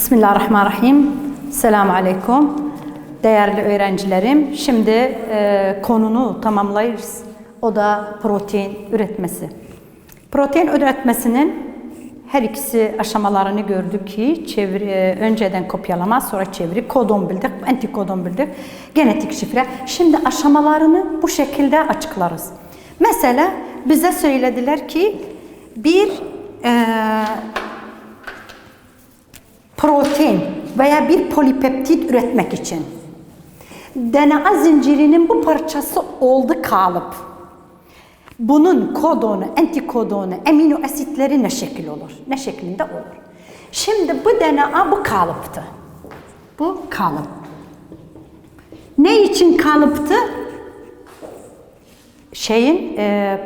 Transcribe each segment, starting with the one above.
Bismillahirrahmanirrahim. Selamun Aleyküm. Değerli öğrencilerim, şimdi konunu tamamlayırız. O da protein üretmesi. Protein üretmesinin her ikisi aşamalarını gördük ki önceden kopyalama, sonra çeviri, kodon bildik, antikodon bildik, genetik şifre. Şimdi aşamalarını bu şekilde açıklarız. Mesela bize söylediler ki bir protein veya bir polipeptit üretmek için DNA zincirinin bu parçası oldu kalıp. Bunun kodonu, antikodonu, amino asitleri ne şekil olur? Ne şeklinde olur? Şimdi bu DNA bu kalıptı. Bu kalıp. Ne için kalıptı?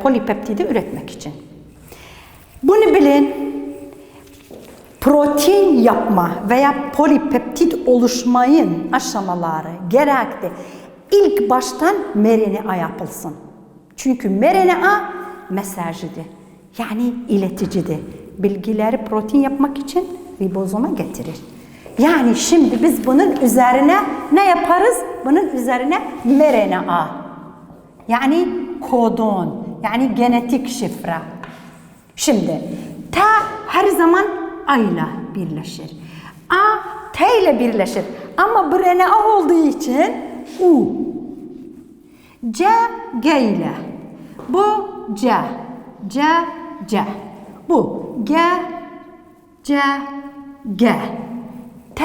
Polipeptidi üretmek için. Bunu bilin. Protein yapma veya polipeptit oluşmayın aşamaları gerekli. İlk baştan mRNA yapılsın. Çünkü mRNA mesajcıdır. Yani ileticidir. Bilgileri protein yapmak için ribozoma getirir. Yani şimdi biz bunun üzerine ne yaparız? Bunun üzerine mRNA. Yani kodon, yani genetik şifre. Şimdi T her zaman A ile birleşir. A T ile birleşir. Ama bu RNA olduğu için U. C G ile. Bu C. C. Bu G. G. T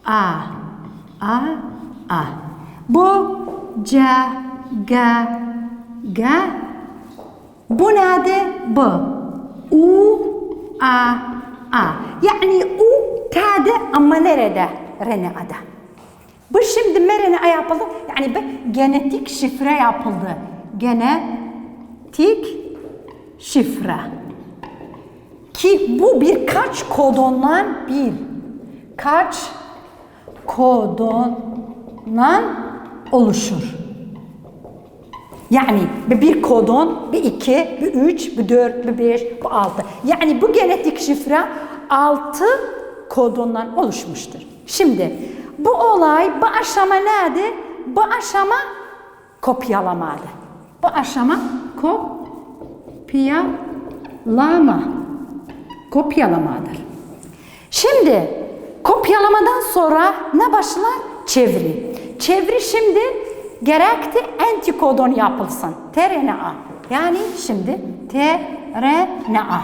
A. Bu C G. Bu nerede? Bu. U A. Yani U T'de ama nerede? RNA'da. Bu şimdi mRNA yapıldı. Yani bir genetik şifre yapıldı. Genetik şifre. Ki bu birkaç kodondan oluşur. Yani bir kodon, bir 2, bir 3, bir 4, bir 5, bir 6. Yani bu genetik şifre 6 kodondan oluşmuştur. Şimdi bu olay, bu aşama nedir? Bu aşama kopyalamadır. Bu aşama kopyalamadır. Şimdi kopyalamadan sonra ne başlar? Çeviri. Çeviri şimdi gerekti antikodon yapılsın. tRNA. Yani şimdi tRNA.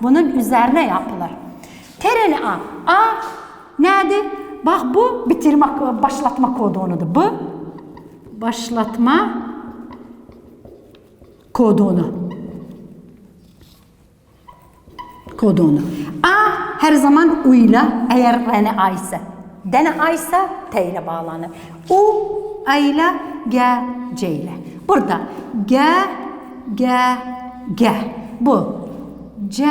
Bunun üzerine yapılır. tRNA. A nedir? Bak bu başlatma kodonudur. Bu başlatma kodonu. A her zaman U ile eğer RNA ise. DNA ise T ile bağlanır. U A ile C ile. Burada G. Bu C.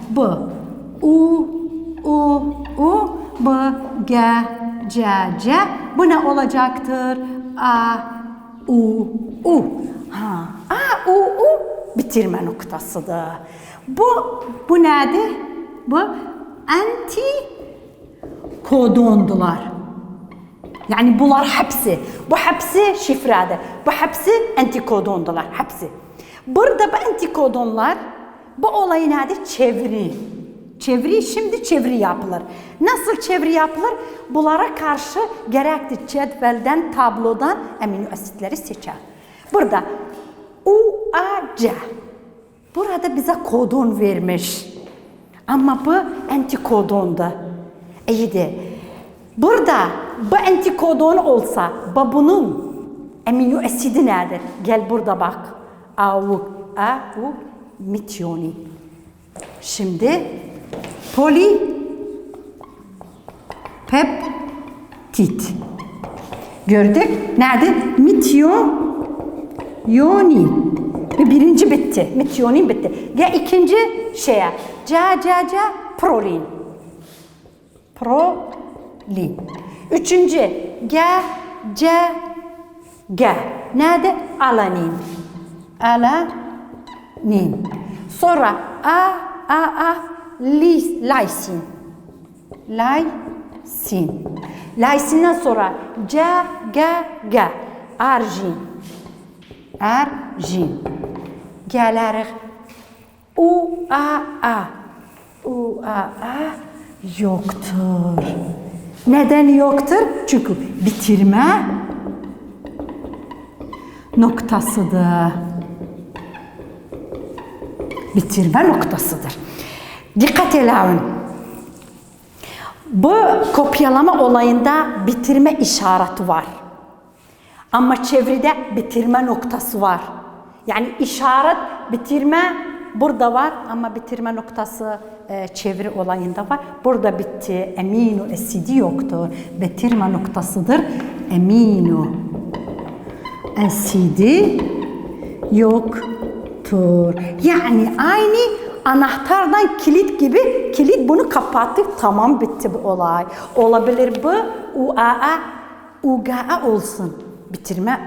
Bu U. Bu C. Bu ne olacaktır? A, U. A, U bitirme noktasıdır. Bu nedir? Bu antikodondular. Yani bunlar hepsi. Bu hepsi şifredir. Bu hepsi antikodondular. Hepsi. Burada bu antikodonlar bu olay nedir? Çeviri. Şimdi çeviri yapılır. Nasıl çeviri yapılır? Bunlara karşı gerekli cetvelden, tablodan amino asitleri seçer. Burada UAC. Burada bize kodon vermiş. Ama bu antikodondu. İyiydi. Burada bu antikodon olsa, bunun amino asidi nedir? Gel burada bak. AU metionin. Şimdi polipeptit. Gördük. Nerede? Metionin. Birinci bitti. Metionin bitti. Gel ikinci şeye. Prolin. Üçüncü. Nerede? Alanin. Sonra Lysin. Lysin. Lysinden sonra C, G, G. Argin. Argin. Gələrik. U, A, A. U, A, A yoktur. Neden yoktur? Çünkü bitirme noktasıdır. Bitirme noktasıdır. Dikkat edin. Bu kopyalama olayında bitirme işareti var. Ama çeviride bitirme noktası var. Yani işaret bitirme burada var ama bitirme noktası çeviri olayında var. Burada bitti. Eminu esidi yoktur. Bitirme noktasıdır. Eminu esidi yoktur. Yani aynı anahtardan kilit gibi, kilit bunu kapattı. Tamam, bitti bu olay. Olabilir bu UAA, UGA olsun. Bitirme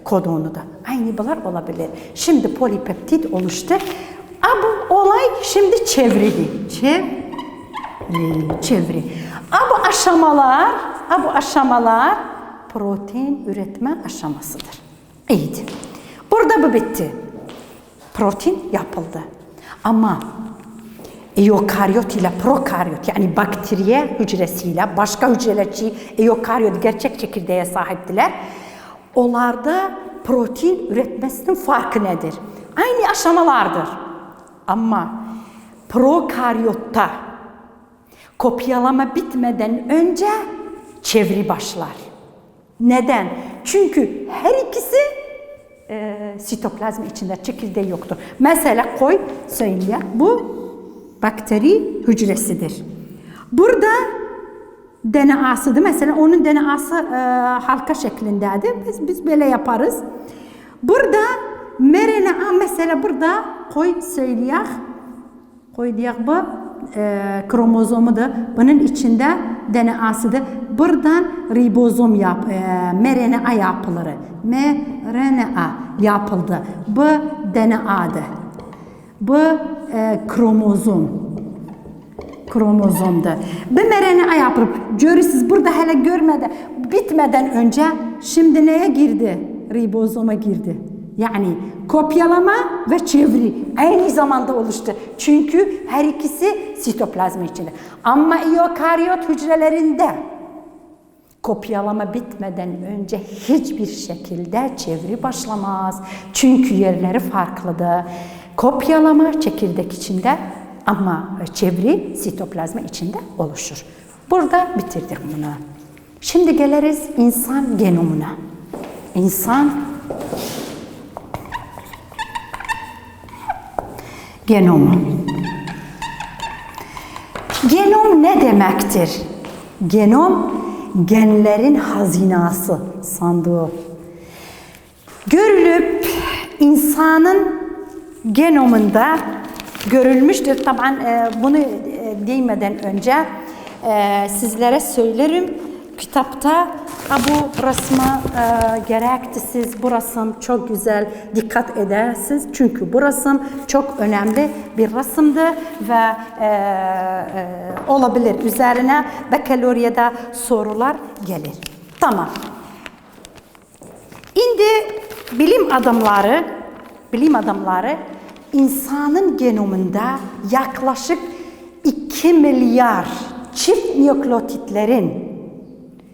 kodonu da. Aynı bunlar olabilir. Şimdi polipeptit oluştu. Bu olay şimdi çevrildi. Çeviri. Bu aşamalar protein üretme aşamasıdır. İyiydi. Burada bu bitti. Protein yapıldı. Ama eukaryot ile prokaryot yani bakteriye hücresiyle başka hücrelerci eukaryot gerçek çekirdeğe sahiptiler. Onlarda protein üretmesinin farkı nedir? Aynı aşamalardır. Ama prokaryotta kopyalama bitmeden önce çeviri başlar. Neden? Çünkü her ikisi sitoplazma içinde, çekirdeği yoktur. Mesela koy söyleyeyim. Bu bakteri hücresidir. Burada DNA'sıdır. Mesela onun DNA'sı halka şeklindedir. Biz böyle yaparız. Burada mRNA mesela burada koy söyleyeyim. Koy diye bu kromozomudur. Bunun içinde DNA'sıdır. Buradan ribozom mRNA yapılır. mRNA yapıldı. Bu DNA'dır. Bu kromozomdur. Bu mRNA yapılıp görürsünüz burada hele görmeden bitmeden önce şimdi neye girdi? Ribozoma girdi. Yani kopyalama ve çeviri aynı zamanda oluştu. Çünkü her ikisi sitoplazma içinde. Ama eukaryot hücrelerinde kopyalama bitmeden önce hiçbir şekilde çeviri başlamaz. Çünkü yerleri farklıdır. Kopyalama çekirdek içinde ama çeviri sitoplazma içinde oluşur. Burada bitirdik bunu. Şimdi geliriz insan genomuna. İnsan genomu. Genom ne demektir? Genom, genlerin hazinası, sandığı. Görülüp insanın genomunda görülmüştür. Tabii bunu demeden önce sizlere söylerim. Kitapta bu resme gerekti. Siz bu resim çok güzel dikkat edersiniz. Çünkü bu resim çok önemli bir resimdir ve olabilir. Üzerine bakaloriyada sorular gelir. Tamam. Şimdi bilim adamları insanın genomunda yaklaşık 2 milyar çift nükleotitlerin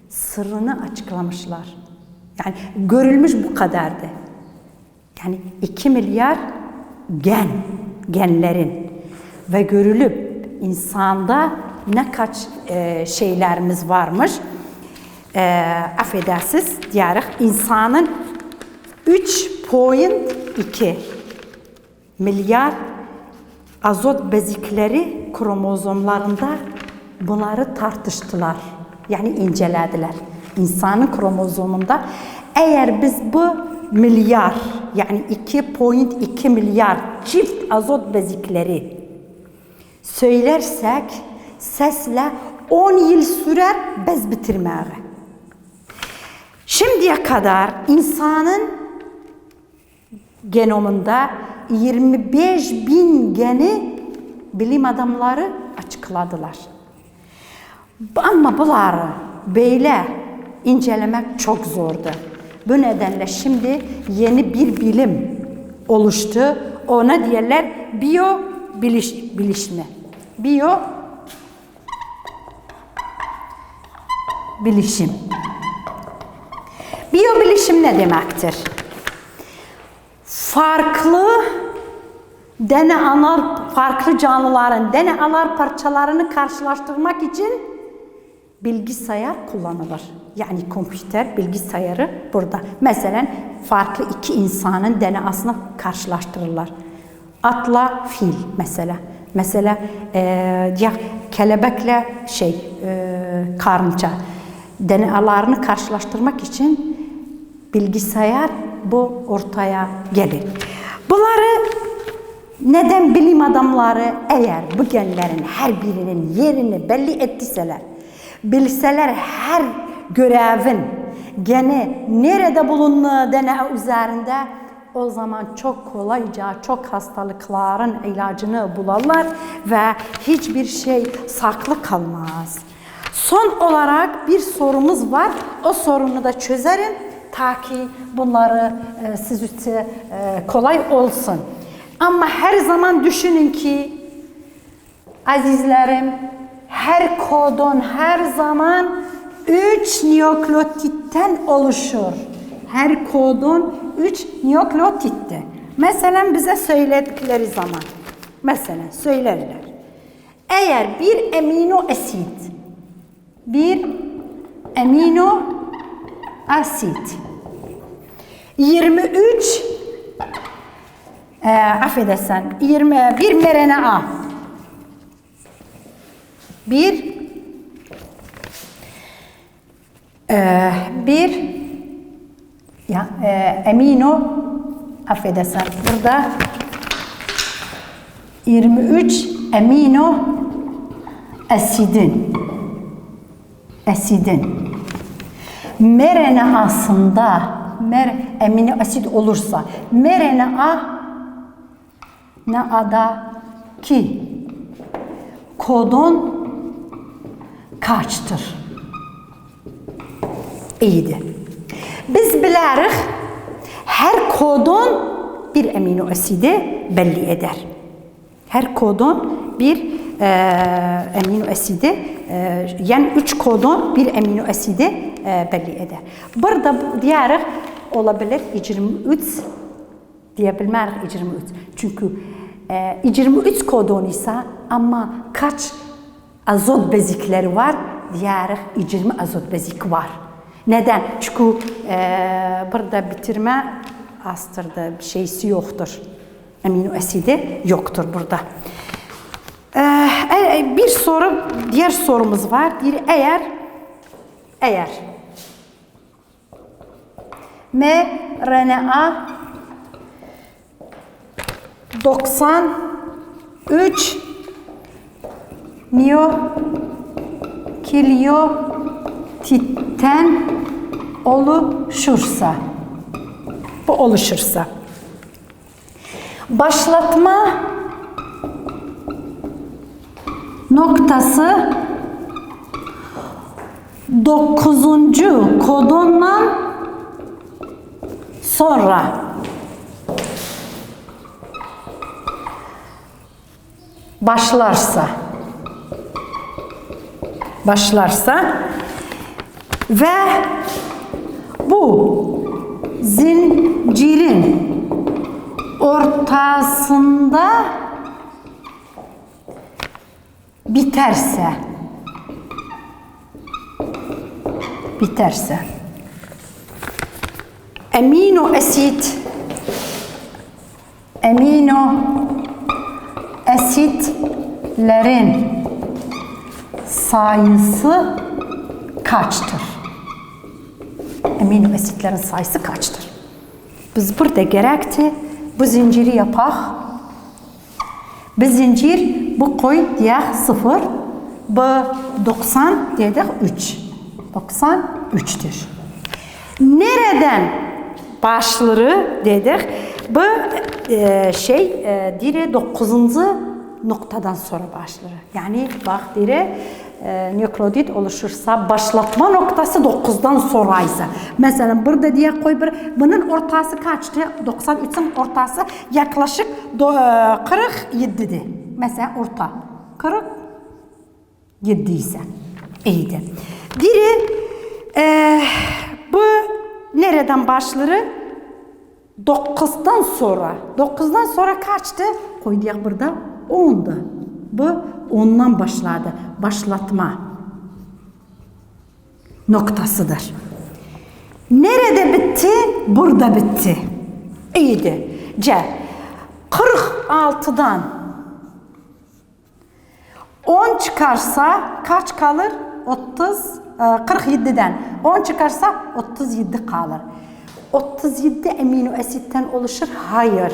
sırrını açıklamışlar. Yani görülmüş bu kadardı. Yani 2 milyar genlerin ve görülüp insanda ne kaç şeylerimiz varmış. Affedersiniz diyerek insanın 3,2 milyar azot bezikleri kromozomlarında bunları tartıştılar. Yani incelediler. İnsanın kromozomunda eğer biz bu milyar yani 2,2 milyar çift azot bezikleri söylersek sesle 10 yıl sürer bez bitirmeye. Şimdiye kadar insanın genomunda 25.000 geni bilim adamları açıkladılar. Ama bunları böyle incelemek çok zordu. Bu nedenle şimdi yeni bir bilim oluştu. Ona diyorlar biyobilişme. Biyobilişim. Biyobilişim ne demektir? Farklı canlıların DNA'lar parçalarını karşılaştırmak için bilgisayar kullanılır. Yani kompüter bilgisayarı burada. Mesela farklı iki insanın DNA'sını karşılaştırırlar. Atla fil mesela. Mesela kelebekle karınca. DNA'larını karşılaştırmak için bilgisayar bu ortaya gelir. Bunları neden bilim adamları eğer bu genlerin her birinin yerini belli ettiseler, bilseler her görevin gene nerede bulunduğu DNA üzerinde, o zaman çok kolayca çok hastalıkların ilacını bularlar ve hiçbir şey saklı kalmaz. Son olarak bir sorumuz var. O sorunu da çözerim ta ki bunları siz için kolay olsun. Ama her zaman düşünün ki azizlerim, her kodon her zaman 3 nükleotitten oluşur. Her kodon 3 nükleotitti. Mesela bize söyledikleri zaman, mesela söylerler. Eğer bir amino asit 23 affedersen 21 mRNA amino affedersen burada 23 amino asidin mRNA'sında amino asit olursa mRNA'daki kodon kaçtır? İyiydi. Biz biliriz her kodon bir amino asidi belli eder. Her kodon bir amino asidi yani 3 kodon bir amino asidi belli eder. Burada diğer olabilir 23 diyebilmez 23. Çünkü 23 kodon ise ama kaç azot bezikleri var? Diğer 20 azot bezik var. Neden? Çünkü burada bitirme astırda bir şeysi yoktur. Amino asidi yoktur burada. Bir soru, diğer sorumuz var. Eğer mRNA 93 nükleotitten oluşursa, başlatma noktası 9. kodondan sonra başlarsa ve bu zincirin ortasında biterse amino asitlerin sayısı kaçtır? Amino asitlerin sayısı kaçtır? Biz burada gerekti bu zinciri yapak. Bu zincir bu koy diye 0, bu 90 dedik 3. 93'tür. Nereden başları dedik? Bu dire 9. noktadan sonra başlar. Yani bak dire nükleotit oluşursa başlatma noktası 9'dan sonraysa. Mesela burada diye koy bunun ortası kaçtı? 93'ün ortası yaklaşık 47'di. Mesela orta 47 ise iyiydi. Diri bu nereden başlar? 9'dan sonra. 9'dan sonra kaçtı? Koy diye burada 10'du. Bu 10'dan başladı. Başlatma noktasıdır. Nerede bitti? Burada bitti. İyiydi. C. 46'dan 10 çıkarsa kaç kalır? 47'den 10 çıkarsa 37 kalır. 37 amino asitten oluşur? Hayır.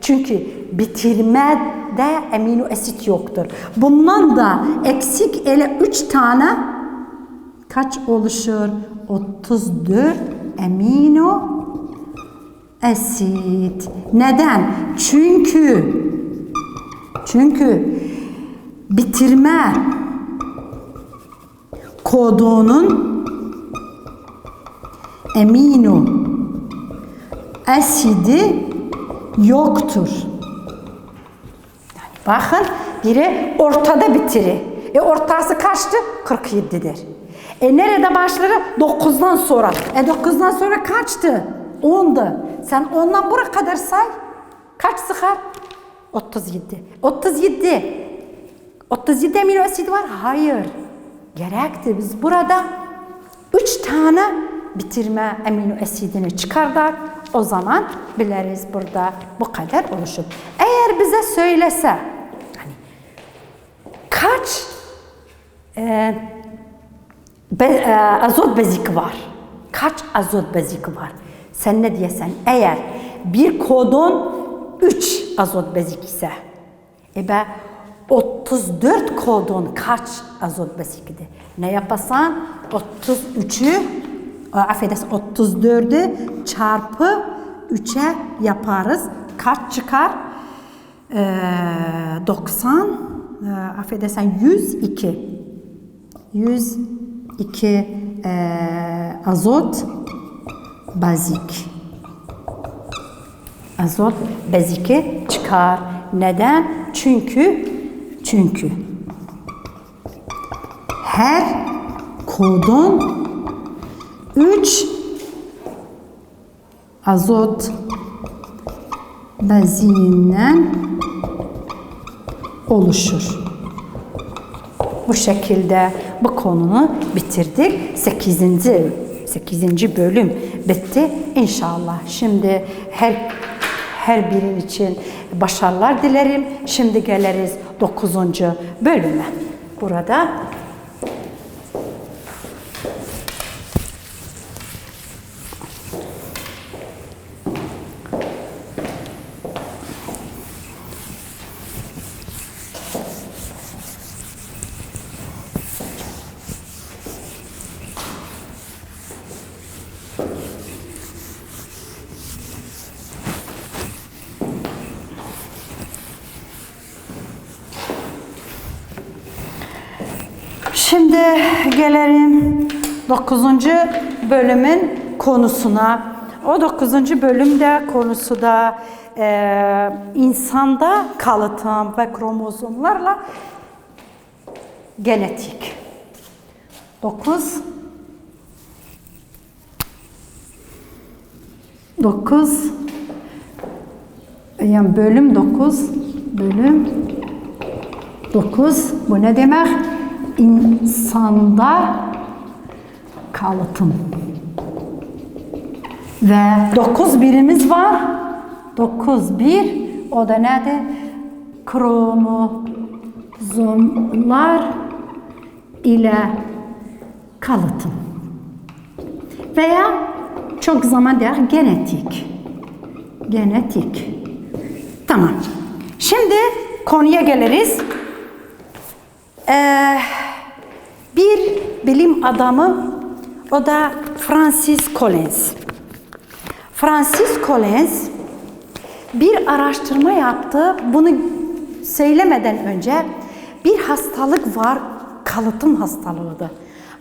Çünkü bitirmede amino asit yoktur. Bundan da eksik ele 3 tane kaç oluşur? 34 amino asit. Neden? Çünkü bitirme kodunun amino asidi yoktur. Yani bakın biri ortada bitirir. Ortası kaçtı? 47'dir. Nerede başları? 9'dan sonra. 9'dan sonra kaçtı? 10'du. Sen 10'dan buraya kadar say. Kaç sıkar? 37. 37 amino asit var? Hayır. Gerekti. Biz burada 3 tane bitirme amino asidini çıkardık. O zaman biliriz burada bu kadar oluşur. Eğer bize söylese hani kaç azot bezik var? Kaç azot bezik var? Sen ne diyesen? Eğer bir kodon 3 azot bezik ise 34 kodon kaç azot bezikti? Ne yapasan 34'ü çarpı 3'e yaparız. Kaç çıkar? 90 affedersen 102 azot beziki çıkar. Neden? Çünkü her kodon 3 azot beziğinden oluşur. Bu şekilde bu konunu bitirdik. 8. bölüm bitti. İnşallah şimdi her birin için başarılar dilerim. Şimdi geliriz 9. bölüme. Burada Şimdi gelelim 9. bölümün konusuna. O 9. bölümde konusu da insanda kalıtım ve kromozomlarla genetik. 9 yani bölüm 9 bu ne demek? İnsanda kalıtım. Ve 9 birimiz var. 9 o da nedir? Kromozomlar ile kalıtım. Veya çok zaman der genetik. Tamam. Şimdi konuya geliriz. Bir bilim adamı, o da Francis Collins bir araştırma yaptı. Bunu söylemeden önce bir hastalık var, kalıtım hastalığıdır.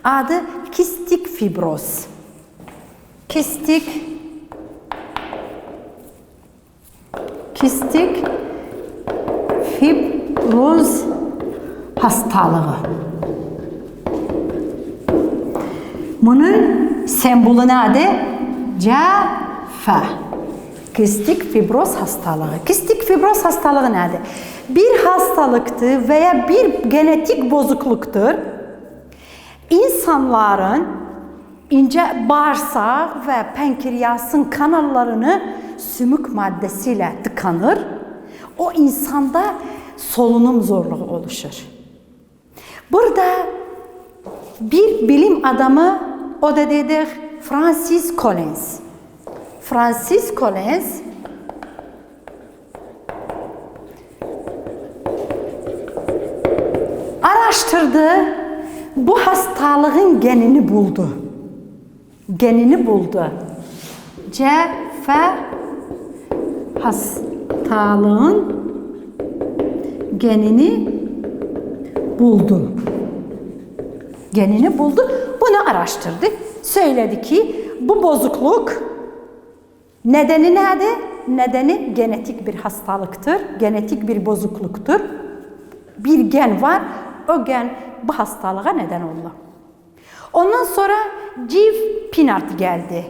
Adı kistik fibroz. Kistik fibroz hastalığı. Bunun sembolü nedir? CF. Kistik fibroz hastalığı. Kistik fibroz hastalığı nedir? Bir hastalıktır veya bir genetik bozukluktur. İnsanların ince bağırsak ve pankreasın kanallarını sümük maddesiyle tıkanır. O insanda solunum zorluğu oluşur. Burada bir bilim adamı, o da dedik Francis Collins. Francis Collins araştırdı, bu hastalığın genini buldu. CF hastalığın genini buldu. Bunu araştırdı. Söyledi ki bu bozukluk nedeni nedir? Nedeni genetik bir hastalıktır. Genetik bir bozukluktur. Bir gen var. O gen bu hastalığa neden oldu. Ondan sonra Jeff Pinard geldi.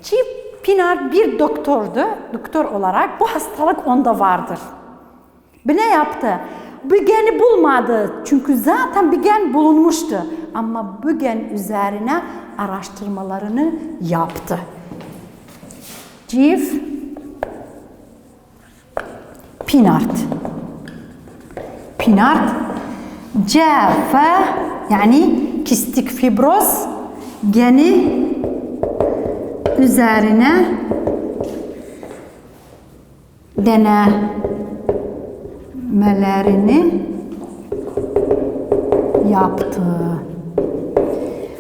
Jeff Pinard bir doktordu. Doktor olarak bu hastalık onda vardır. Bu ne yaptı? Bu geni bulmadı. Çünkü zaten bir gen bulunmuştu. Ama bu gen üzerine araştırmalarını yaptı. Jeff Pinard. CF yani kistik fibroz geni üzerine denemelerini yaptı.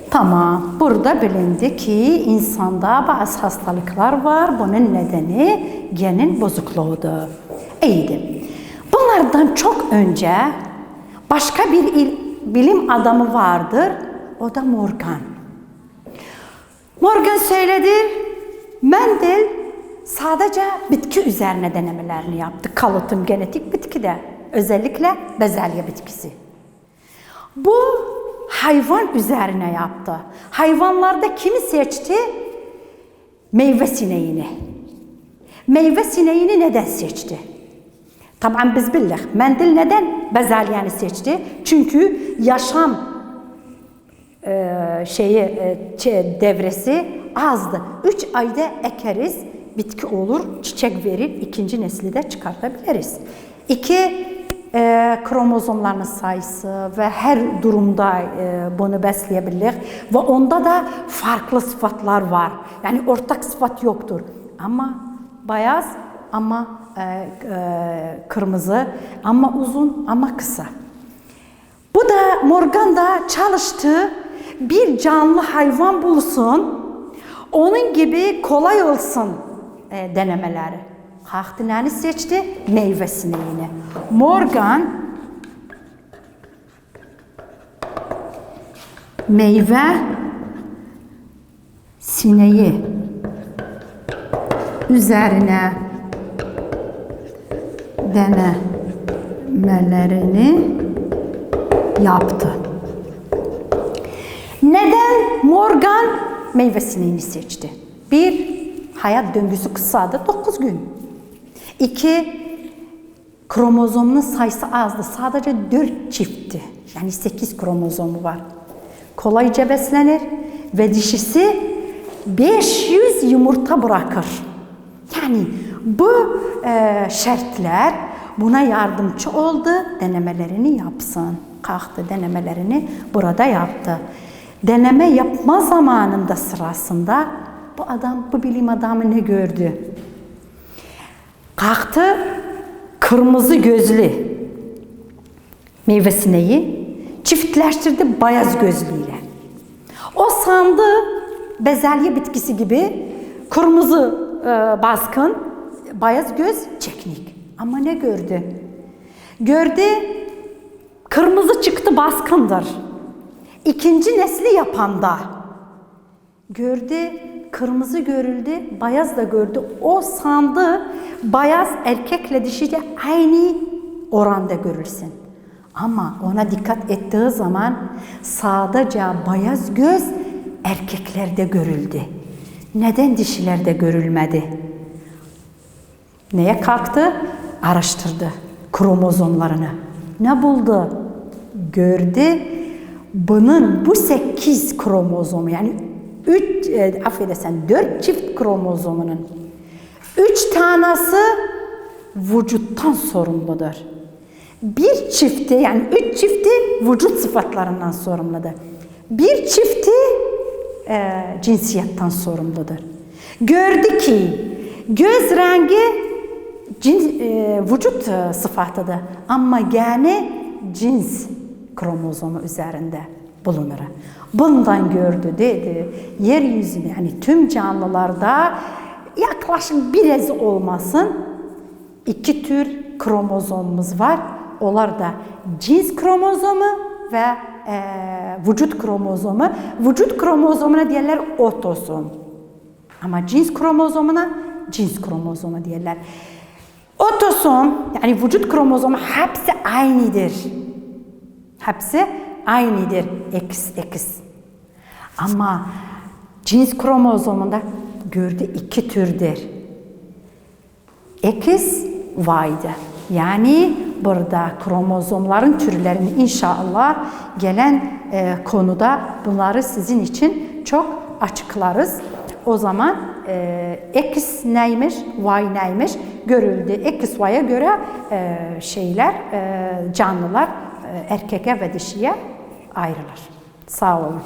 Tamam, burada bilindi ki insanda bazı hastalıklar var. Bunun nedeni genin bozukluğudur. İyiydi. Bunlardan çok önce başka bir bilim adamı vardır. O da Morgan. Morgan söyledi, Mendel sadece bitki üzerine denemelerini yaptı. Kalıtım genetik bitkide. Özellikle bezelye bitkisi. Bu hayvan üzerine yaptı. Hayvanlarda kimi seçti? Meyve sineğini. Meyve sineğini neden seçti? Tabii biz bildik. Mendel neden bezelyeni seçti? Çünkü yaşam devresi azdı. 3 ayda ekeriz, bitki olur, çiçek verir, ikinci nesli de çıkartabiliriz. 2 kromozomların sayısı ve her durumda bunu besleyebilir ve onda da farklı sıfatlar var. Yani ortak sıfat yoktur. Ama beyaz, ama kırmızı, ama uzun, ama kısa. Bu da Morgan da çalıştı, bir canlı hayvan bulsun, onun gibi kolay olsun denemeleri. Kalktı neyini seçti? Meyve sineğini. Morgan meyve sineği üzerine denemelerini yaptı. Neden Morgan meyve sineğini seçti? Bir, hayat döngüsü kısadır, 9 gün. 2, kromozomunun sayısı azdı, sadece 4 çiftti. Yani 8 kromozomu var. Kolayca beslenir ve dişisi 500 yumurta bırakır. Yani bu şartlar buna yardımcı oldu, denemelerini yapsın. Kalktı, denemelerini burada yaptı. Deneme yapma zamanında sırasında bu bilim adamı ne gördü? Kalktı, kırmızı gözlü meyve sineği çiftleştirdi beyaz gözlüyle. O sandı bezelye bitkisi gibi kırmızı baskın, beyaz göz çeknik. Ama ne gördü? Gördü, kırmızı çıktı baskındır. İkinci nesli yapanda. Gördü, kırmızı görüldü, beyaz da gördü. O sandı beyaz erkekle dişi de aynı oranda görülsün. Ama ona dikkat ettiği zaman sadece beyaz göz erkeklerde görüldü. Neden dişilerde görülmedi? Neye kalktı? Araştırdı kromozomlarını. Ne buldu? Gördü. Bunun bu 8 kromozomu yani 4 çift kromozomunun 3 tanesi vücuttan sorumludur. Bir çifti yani 3 çifti vücut sıfatlarından sorumludur. Bir çifti cinsiyetten sorumludur. Gördü ki göz rengi vücut sıfatıdır ama gene cins kromozomu üzerinde bulunur. Bundan gördü dedi. Yeryüzünde yani tüm canlılarda yaklaşık biraz olmasın 2 tür kromozomumuz var. Onlar da cins kromozomu ve vücut kromozomu. Vücut kromozomuna diyorlar otosom. Ama cins kromozomuna cins kromozomu diyorlar. Otosom yani vücut kromozomu hepsi aynıdır. Hepsi aynıdır. XX. Ama cins kromozomunda gördü 2 türdür. X, Y'dir. Yani burada kromozomların türlerini inşallah gelen konuda bunları sizin için çok açıklarız. O zaman X neymiş, Y neymiş görüldü. X, Y'ye göre canlılar erkeğe ve dişiye ayrılır. Sağ olun.